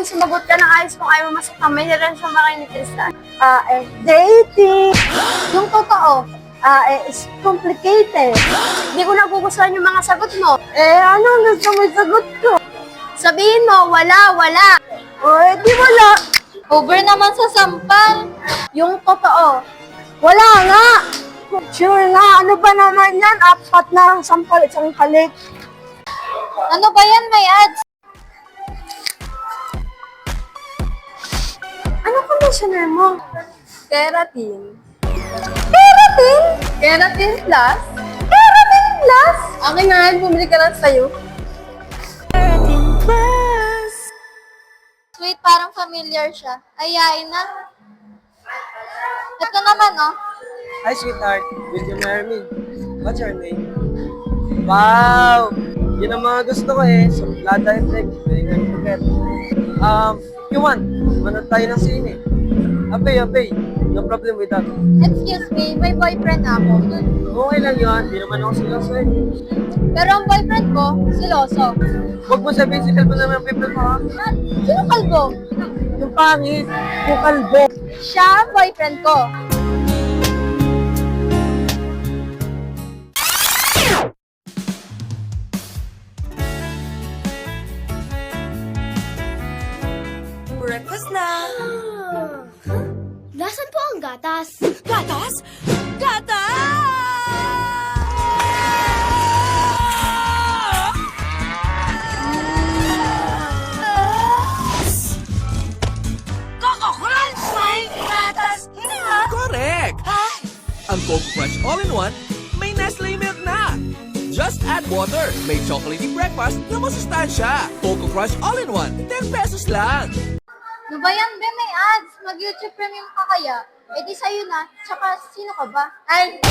Hoy, sumagot ka ng ayos kung ayaw mo masaktan. May relasyon ba kayo ni Tristan? Dating. Yung totoo, is complicated. Hindi ko nagugustuhan yung mga sagot mo. Ano gusto mo yung sagot ko? Sabihin mo, wala. Di wala. Over naman sa sampal. Yung totoo, wala nga. Sure nga, ano ba naman yan? 4 na ang sampal, isang halik. Ano ba yan, may ads? Ano conditioner mo? Keratin. Keratin? Keratin plus? Keratin plus? Akin nga yan, bumili ka lang sa'yo. Keratin plus. Sweet, parang familiar siya. Ayain na. Ito naman, oh. Hi, sweetheart. Will you marry me? What's your name? Wow! Yun ang mga gusto ko eh. Suplada and leg. Very hard to get. You want? Manood tayo ng sine. Abay. No problem with that. Excuse me, may boyfriend ako. Okay lang yun. Di naman ako siloso eh. Pero ang boyfriend ko, siloso. Huwag mo sabihin si Kalbo naman ang people ko ha. Sino kalbo? Yung pangit. Yung kalbo. Siya ang boyfriend ko. Breakfast na! Nasaan po ang gatas? Gatas? Gatas! Coco Crunch! May gatas na! Correct! Ang Coco Crunch All-in-One, may Nestle milk na! Just add water. May chocolatey breakfast na masustansya. Coco Crunch All-in-One, 10 pesos lang. Ano ba yan, be? May ads. Mag-YouTube Premium ka kaya? Eh di sa'yo na. Tsaka, sino ka ba? Ay!